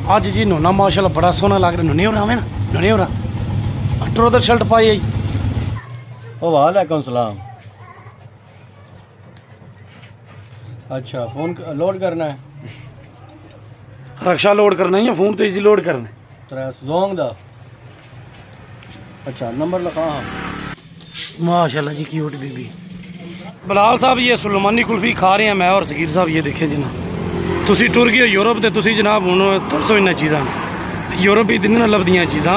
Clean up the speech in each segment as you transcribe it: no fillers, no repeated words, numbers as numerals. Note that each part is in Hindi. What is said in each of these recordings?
अज जी नोना माशाल्लाह बड़ा सोहना लग रहा। नोने हो ना नोने हो ट्रोजर शर्ट पाई आई। वालेकुम सलाम। अच्छा फोन लोड करना है, रक्षा लोड करना है या फोन तो इजी लोड करना है? जोंग दा। अच्छा नंबर लिखा। माशाल्लाह जी क्यूट बीबी। बिलाल साहब ये सुलेमानी कुल्फी खा रहे हैं मैं और सगीर साहब। ये देखे जनाब तुसी टुर गए यूरोप तो तुसी जनाब हूँ तरसो इन्होंने चीज़ा यूरोप ही दिन लभदियाँ चीज़ा।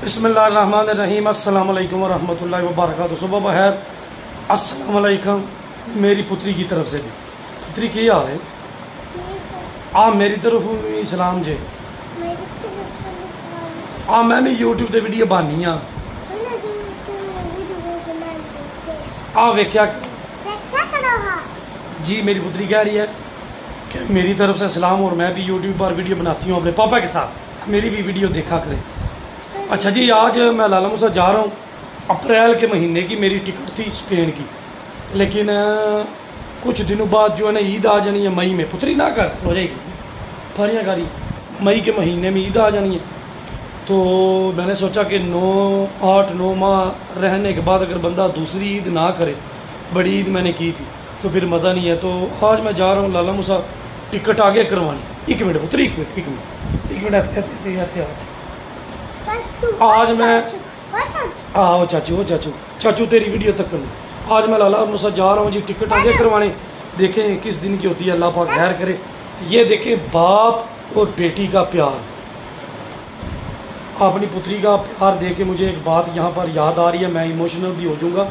बिस्मिल्लाहिर्रहमानिर्रहीम अस्सलाम वालेकुम वरहमतुल्लाहि वबरकातुहू। सुबह बखैर, अस्सलाम वालेकुम मेरी पुत्री की तरफ से भी। पुत्री की हाल है? आप मेरी तरफ भी सलाम जे। मैं भी यूट्यूब से वीडियो बनानी वेख्या जी। मेरी पुत्री कह रही है कि मेरी तरफ से सलाम और मैं भी यूट्यूब पर वीडियो बनाती हूँ अपने पापा के साथ, मेरी भी वीडियो देखा करें। अच्छा जी, आज मैं लाला मूसा जा रहा हूँ। अप्रैल के महीने की मेरी टिकट थी स्पेन की, लेकिन कुछ दिनों बाद जो है ना ईद आ जानी है मई में। पुत्री ना कर हो जाएगी फरियाँ कारी। मई के महीने में ईद आ जानी है, तो मैंने सोचा कि 8-9 माह रहने के बाद अगर बंदा दूसरी ईद ना करे, बड़ी ईद मैंने की थी, तो फिर मज़ा नहीं है। तो आज मैं जा रहा हूँ लाला मूसा टिकट आगे करवानी। 1 मिनट पुत्री, 1 मिनट। आज मैं आओ चाचू तेरी वीडियो तक करनी। आज मैं लाला मूसा जा रहा हूँ जी टिकट आगे करवाने। देखें किस दिन की होती है, अल्लाह पाक खैर करे। ये देखें बाप और बेटी का प्यार, अपनी पुत्री का प्यार दे के मुझे एक बात यहाँ पर याद आ रही है। मैं इमोशनल भी हो जाऊँगा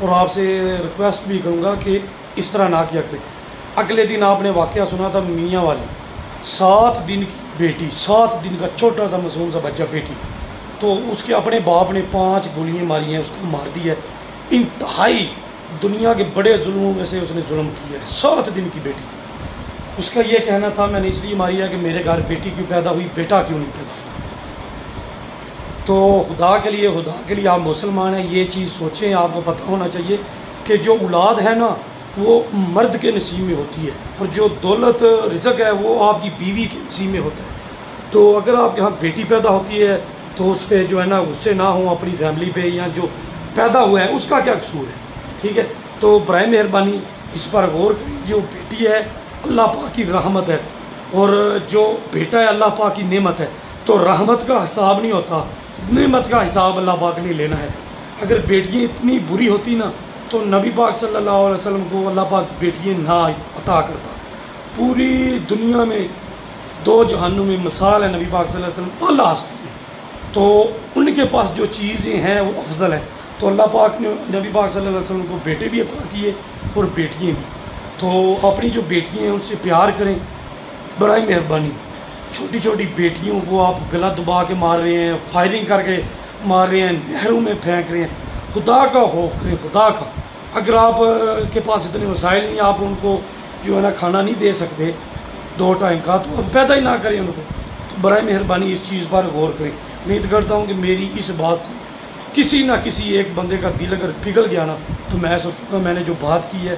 और आपसे रिक्वेस्ट भी करूँगा कि इस तरह ना किया करें। अगले दिन आपने वाक़या सुना था मियाँ वाली, 7 दिन की बेटी, 7 दिन का छोटा सा मासूम सा बच्चा बेटी, तो उसके अपने बाप ने 5 गोलियाँ मारी हैं, उसको मार दी है। इंतहाई दुनिया के बड़े जुल्मों में से उसने जुल्म किया है। 7 दिन की बेटी। उसका ये कहना था मैंने इसलिए मारी है कि मेरे घर बेटी क्यों पैदा हुई, बेटा क्यों नहीं पैदा। तो खुदा के लिए आप मुसलमान हैं, ये चीज़ सोचें। आपको पता होना चाहिए कि जो औलाद है ना वो मर्द के नसीब में होती है, और जो दौलत रिज़्क़ है वो आपकी बीवी के नसीब में होता है। तो अगर आप यहाँ बेटी पैदा होती है तो उस पर जो है ना गुस्से ना हो, अपनी फैमिली पे, या जो पैदा हुआ है उसका क्या कसूर है, ठीक है। तो बराए मेहरबानी इस पर गौर करें। जो बेटी है अल्लाह पाक की रहमत है, और जो बेटा है अल्लाह पाक की नेमत है। तो रहमत का हिसाब नहीं होता, नेमत का हिसाब अल्लाह पाक ने लेना है। अगर बेटियाँ इतनी बुरी होती ना तो नबी पाक सल्लल्लाहु अलैहि वसल्लम को अल्लाह पाक बेटियाँ ना अता करता। पूरी दुनिया में 2 जहानों में मिसाल है नबी पाक सल्लल्लाहु अलैहि वसल्लम, अल्लाह हस्ती है, तो उनके पास जो चीज़ें हैं वो अफजल है। तो अल्लाह पाक ने नबी पाक सल्लल्लाहु अलैहि वसल्लम को बेटे भी अता किए और बेटियाँ भी। तो अपनी जो बेटियाँ हैं उनसे प्यार करें, बड़ी मेहरबानी। छोटी छोटी बेटियों को आप गला दबा के मार रहे हैं, फायरिंग करके मार रहे हैं, नहरों में फेंक रहे हैं। खुदा का खौफ करें, खुदा का। अगर आप के पास इतने वसाइल नहीं, आप उनको जो है ना खाना नहीं दे सकते 2 टाइम का, तो आप पैदा ही ना करें उनको। तो बराए मेहरबानी इस चीज़ पर गौर करें। उम्मीद करता हूँ कि मेरी इस बात से किसी ना किसी एक बंदे का दिल अगर पिघल गया ना, तो मैं सोचूंगा मैंने जो बात की है,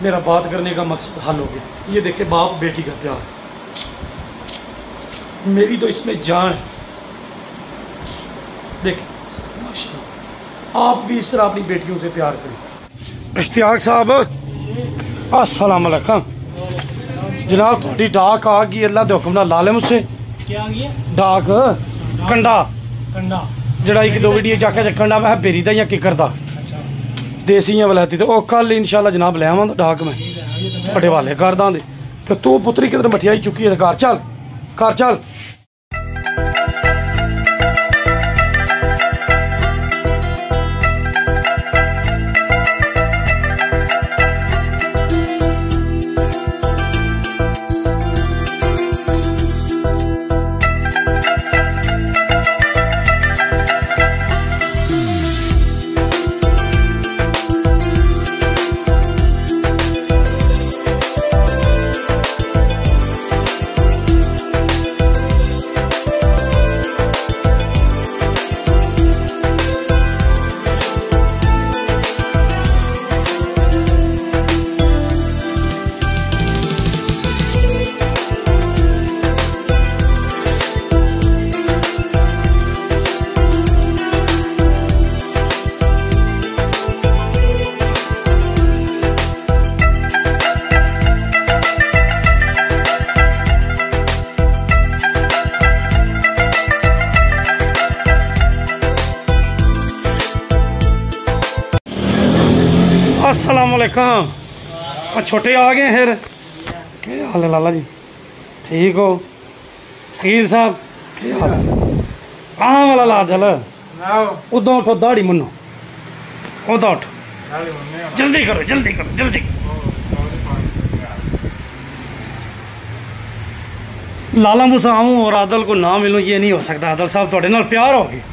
मेरा बात करने का मकसद हल हो गया। ये देखे बाप बेटी का प्यार, मेरी तो इसमें जान है। देखें माशाल्लाह, आप भी इस तरह अपनी बेटियों से प्यार करें। इश्तियाक साहब अस्सलाम वालेकुम जनाब, थोड़ी डाक आ गई अल्लाह के हुक्म नाल। लाले मुझसे क्या डाक कंडा जड़ा 1-2 वीडियो जाके कंडा मैं बेरी दा या किकर दा देसी या वलैती, तो कल इंशाल्लाह जनाब ले आवां डाक मैं बड़े वाले कर दां। तो तू पुत्री किधर मठियाई चुकी है, घर चल। अस्सलाम वालेकुम। छोटे आ गए फिर, क्या हाल है लाला जी? ठीक हो? सकीर साहब क्या हाल है? कहाँ वाला ला चल उदा उठो, दाढ़ी मुन्नो उदा उठो, जल्दी करो जल्दी करो जल्दी। लाला मूसा आऊँ और आदल को ना मिलूँ, ये नहीं हो सकता। आदल साहब थोड़े नाल प्यार हो गया।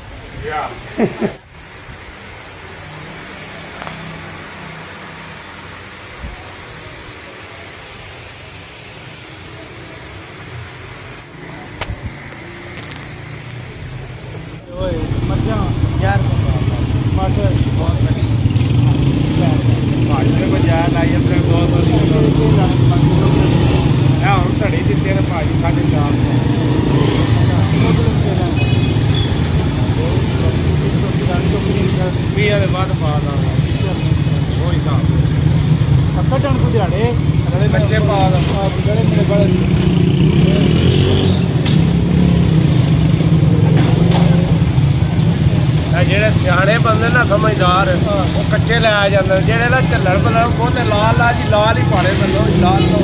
ਜਿਹੜੇ ਸਿਆਣੇ ਬੰਦੇ ਨਾ ਸਮਝਦਾਰ ਉਹ ਕੱਚੇ ਲੈ ਆ ਜਾਂਦੇ, ਜਿਹੜੇ ਦਾ ਝੱਲੜ ਬਣਾ ਉਹ ਤੇ ਲਾਲ ਆ ਜੀ, ਲਾਲ ਹੀ ਪਾੜੇ ਬੰਦੋ ਲਾਲ तो।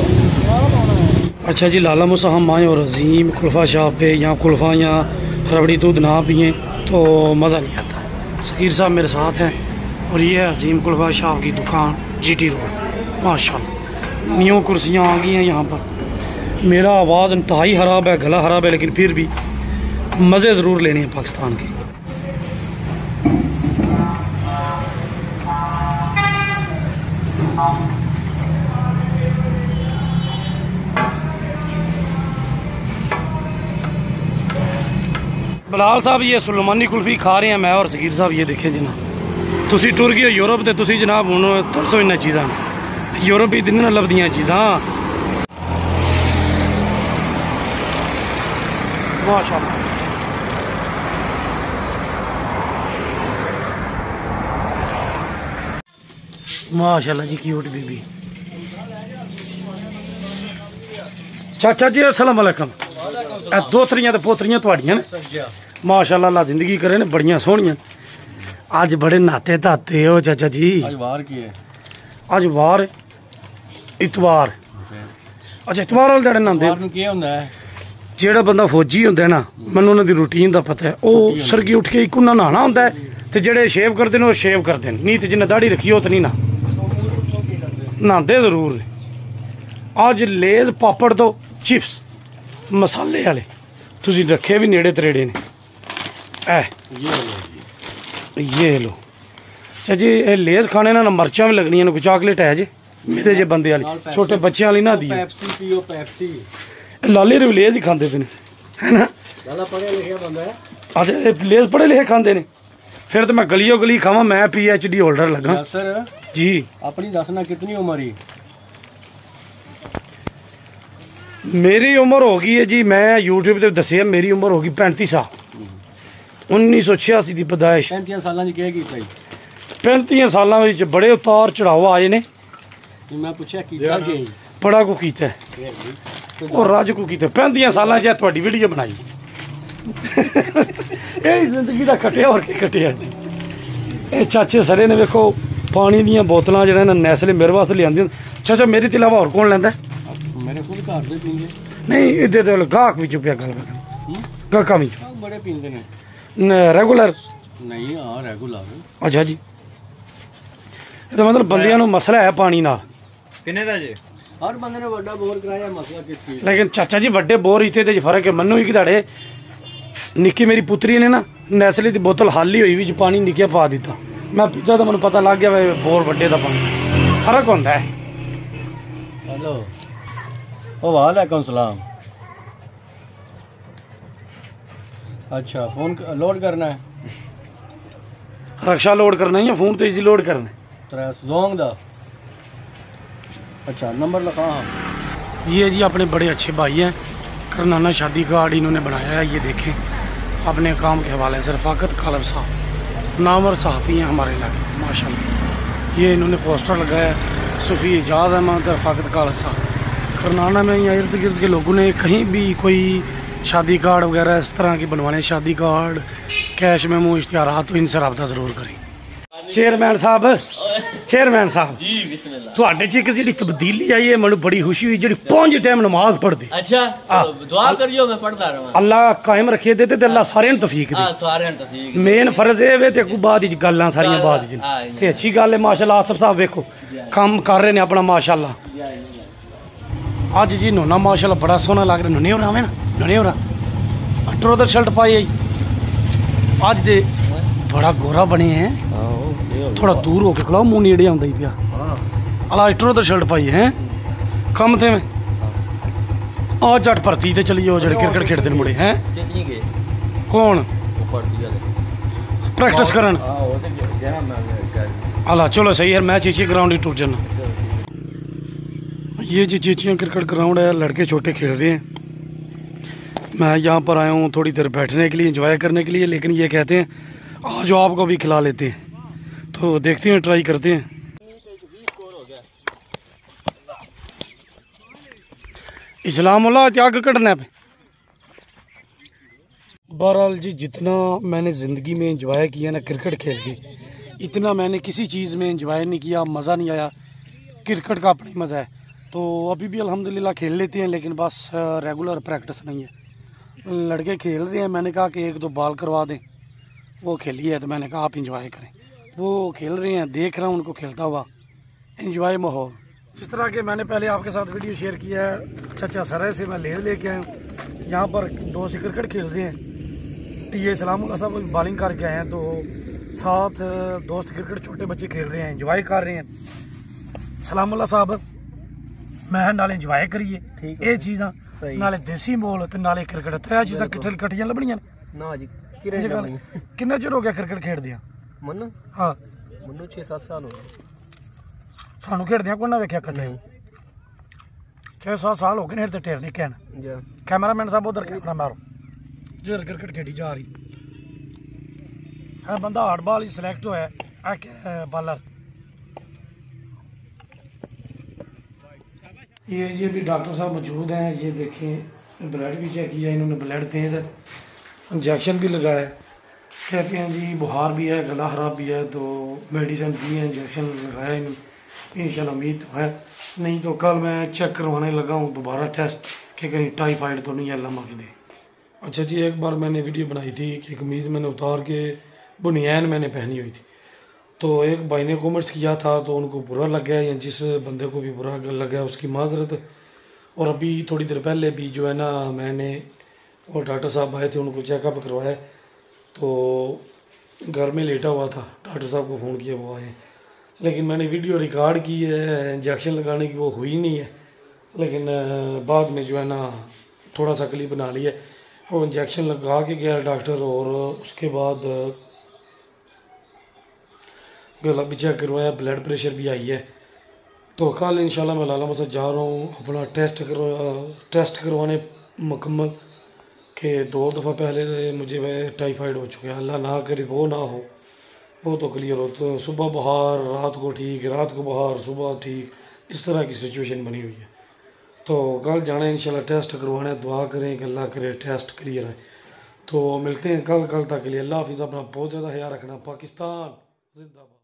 अच्छा जी, लाला मूसा हम आए और अजीम कुल्फ़ा शॉप पे, यहाँ कुल्फ़ा या रबड़ी दूध ना पिए तो मज़ा नहीं आता। सकीर साहब मेरे साथ हैं और ये है अजीम कुल्फ़ा शॉप की दुकान, GT रोड। माशाल्लाह न्यू कुर्सियाँ आ गई हैं यहाँ पर। मेरा आवाज़ इंतहाई ख़राब है, गला ख़राब है, लेकिन फिर भी मज़े ज़रूर लेने हैं पाकिस्तान के। बलाल साहब ये सुलेमानी कुल्फी खा रहे हैं मैं और सकीर साहब। ये देखें जनाब, तुसी टुर गए यूरोप ते तुसी जनाब हुण तरसो इन्हां चीज़ां। यूरोप ही दिन लभदियां चीज़ां। माशाल्लाह माशाल्लाह जी, क्यूट बीबी। चाचा जी अस्सलाम वालेकुम। दोतरियां ते पोतरियां तुहाड़ियां ने माशाल्लाह, अल्लाह जिंदगी करे ने, बड़ियां सोहनियां। अज बड़े नाते धाते हो चाचा जी। आज वार की है? अज वार इतवार। अच्छा इतवार वाले दिन नहांदे जेड़ा बंदा फौजी होंदा है ना, मैनूं उन्हां दी रूटीन दा पता है। वो सरगी उठ के एक उन्हां नहाना होंदा है ते जेड़े शेव करदे ने वो शेव करदे ने, नहीं ते जिन्ने दाढ़ी रखी हो तो नहीं ना नहांदे जरूर ने। अज लेज पापड़ तो चिप्स मसाले वाले तुसी रखे भी नेड़े तरेड़े ने। ये लो चाची, लेज खाने ना मर्चां भी लगनियां ने, कोई चॉकलेट है जे मेरे जे बंदे वाली, छोटे बच्चों वाली ना दी। लाले रे लेज ही खांदे पे है ना। अच्छा लेज पढ़े लिखे खांदे ने, फिर तो मैं गलियों गली खावा। मैं PhD होल्डर लगा सर जी। अपनी दसना कितनी उम्र ही? मेरी उम्र होगी है जी, मैं यूट्यूब पे दसिया मेरी उम्र होगी 35 साल। 1986 की पैदाइश। 35 साल 35 सालों में बड़े उतार चढ़ाव आए ने। मैं पूछा बड़ा को कीता और राज को कीता। 35 साल च तुहाडी वीडियो बनाई। यही जिंदगी का कटिया और कटिया जी। ये चाचे सरे ने देखो पानी दी बोतल जो नैसले मेरे वास्ते लिया। चाचा मेरी तो इलावा होर कौन लैंदा? मेरे खुद घर दे पींदे नहीं, इधर गाहक भी चुपिया गल गाहका भी बड़े पींदे ने रेगुलर नहीं। हाँ रेगुलर। अच्छा जी, तो मतलब बंदियां नूं मसला है पानी नाल। किन्ने दा जे? हर बंदे ने बड़ा बोर कराया, मसला किस चीज? लेकिन चाचा जी बड़े बोर इत्थे ते फर्क है। मन्नू ही तुहाडे निक्की मेरी पुत्री ने ना नैसले की बोतल खाली हुई भी पानी निक्किया पा दिता। मैं पीछा तो मैनूं पता लग गया भाई बोर बड़े दा पानी फर्क होंदा है। हेलो वालेकुम सलाम। अच्छा फोन लोड करना है? रक्षा लोड करना है या फोन तो इजी लोड करना है? जोंग दा। अच्छा नंबर लिखा। ये जी अपने बड़े अच्छे भाई हैं, करनाना शादी कार्ड इन्होंने बनाया है। ये देखें अपने काम के हवाले से रफाकत कालब साहब नामवर सहाफ़ी हैं हमारे इलाके माशाल्लाह। ये इन्होंने पोस्टर लगाया है, सूफी एजाज अहमद रफाकत कालब साहब। करनाना में या इर्द गिर्द के लोगों ने कहीं भी कोई शादी कार्ड वगैरह इस तरह की बनवाने, शादी कार्ड, कैश मेमो, इश्तिहारात, तो इनसे रब्ता ज़रूर करें। चेयरमैन साहब चेयरमैन साहब जी बिस्मिल्लाह ਤੁਹਾਡੇ ਚ ਇੱਕ ਜਿਹੜੀ ਤਬਦੀਲੀ ਆਈ ਹੈ ਮੈਨੂੰ ਬੜੀ ਖੁਸ਼ੀ ਹੋਈ ਜਿਹੜੀ 5 ਟਾਈਮ ਨਮਾਜ਼ ਪੜ੍ਹਦੀ अच्छा चलो, दुआ करियो मैं पढ़ता रहा ਅੱਲਾ ਕਾਇਮ ਰੱਖੇ ਦੇ ਤੇ ਅੱਲਾ ਸਾਰਿਆਂ ਨੂੰ ਤੌਫੀਕ ਦੇ सारे तफीक ਮੇਨ ਫਰਜ਼ ਇਹ ਵੇ ਤੇ ਕੋ ਬਾਅਦ ਵਿੱਚ ਗੱਲਾਂ ਸਾਰੀਆਂ ਬਾਅਦ ਵਿੱਚ ਤੇ ਅੱਛੀ ਗੱਲ ਹੈ ਮਾਸ਼ਾਅੱਲਾ ਆਸਫ ਸਾਹਿਬ ਵੇਖੋ ਕੰਮ ਕਰ ਰਹੇ ਨੇ ਆਪਣਾ ਮਾਸ਼ਾਅੱਲਾ ਅੱਜ ਜੀ ਨੋਨਾ ਮਾਸ਼ਾਅੱਲਾ ਬੜਾ ਸੋਹਣਾ ਲੱਗ ਰਿਹਾ ਨੋਨੇ ਹੋਰਾਂ ਨਾ ਨੋਨੇ ਹੋਰਾਂ ट्रोजर शर्ट पाई आज दे बड़ा गोरा बने हैं थोड़ा दूर होके खड़ो मुंह नेड़े आंदा ही पिया अला ट्रोजर शर्ट पाई है कम थे मैं आ जट भर्ती ते चली जाओ जेड़े क्रिकेट खेडदे मुड़े हैं कौन प्रैक्टिस करन अला चलो सही है मैं चीची ग्राउंड ही टूट जाना ये जी चीचियां क्रिकेट ग्राउंड है लड़के छोटे खेल रहे हैं मैं यहाँ पर आया हूँ थोड़ी देर बैठने के लिए एंजॉय करने के लिए लेकिन ये कहते हैं आज आपको भी खिला लेते हैं तो देखते हैं ट्राई करते हैं इस्लामुल्लाह क्या कटना है बहरहाल जी जितना मैंने ज़िंदगी में एंजॉय किया ना क्रिकेट खेल के इतना मैंने किसी चीज़ में एंजॉय नहीं किया मज़ा नहीं आया क्रिकेट का अपना ही मज़ा है तो अभी भी अल्हम्दुलिल्लाह खेल लेते हैं लेकिन बस रेगुलर प्रैक्टिस नहीं है लड़के खेल रहे हैं मैंने कहा कि एक दो बॉल करवा दें वो खेली है तो मैंने कहा आप इंजॉय करें वो खेल रहे हैं देख रहा हूँ उनको खेलता हुआ इंजॉय माहौल जिस तरह के मैंने पहले आपके साथ वीडियो शेयर किया है चाचा सराय से मैं लेके आया हूँ यहाँ पर दोस्त क्रिकेट खेल रहे हैं ये सलामुल्लाह साहब बॉलिंग करके आए हैं तो साथ दोस्त क्रिकेट छोटे बच्चे खेल रहे हैं इंजॉय कर रहे हैं सलामुल्लाह साहब मैं नाले इंजॉय करिए ये चीज़ां नाले देसी मोल ते नाले क्रिकेट त्रै चीज़ां कट्ठियां लभणियां ना जी किन्ना चिर हो गया क्रिकेट खेडदियां मन्नू हाँ मन्नू 6-7 साल हो गए सानू खेडदियां कोई ना वेख्या कट्ठे 6-7 साल हो गए ते टेर नहीं कहना कैमरामैन साहब उधर कैमरा मारो जो क्रिकेट खेडी जा रही है बंदा हार्ड बॉल ही सिलेक्ट होया बॉलर ये भी डॉक्टर साहब मौजूद हैं ये देखें ब्लड भी चेक किया इन्होंने ब्लड तेज है इंजेक्शन भी लगाया कहते हैं जी बुखार भी है गला ख़राब भी है तो मेडिसिन दी है इंजेक्शन लगाया इंशाल्लाह उम्मीद तो है नहीं तो कल मैं चेक करवाने लगा हूँ दोबारा टेस्ट कि कहीं टाइफाइड तो नहीं है अल्लाह माफ़ी दे अच्छा जी एक बार मैंने वीडियो बनाई थी कि कमीज़ मैंने उतार के बुनियान मैंने पहनी हुई थी तो एक भाई ने कमेंट्स किया था तो उनको बुरा लग गया या जिस बंदे को भी बुरा लग गया उसकी माजरत और अभी थोड़ी देर पहले भी जो है ना मैंने और डॉक्टर साहब आए थे उनको चेकअप करवाया तो घर में लेटा हुआ था डॉक्टर साहब को फ़ोन किया वो आए लेकिन मैंने वीडियो रिकॉर्ड की है इंजेक्शन लगाने की वो हुई नहीं है लेकिन बाद में जो है ना थोड़ा सा क्लिप बना लिया वो इंजेक्शन लगा के गया डॉक्टर और उसके बाद गला भी चेक करवाया ब्लड प्रेशर भी आई है तो कल इंशाल्लाह मैं लाला मसा जा रहा हूँ अपना टेस्ट करवाने मुकम्मल के 2 दफ़ा पहले मुझे टाइफाइड हो चुका है अल्लाह ना करे वो ना हो वो तो क्लियर हो तो सुबह बुखार रात को ठीक रात को बुखार सुबह ठीक इस तरह की सिचुएशन बनी हुई है तो कल जाना है इंशाल्लाह टेस्ट करवाना है दुआ करें कि अल्लाह करे टेस्ट क्लियर है तो मिलते हैं कल तक के लिए अल्लाह हाफिज़ अपना बहुत ज़्यादा ख्याल रखना पाकिस्तान जिंदाबाद।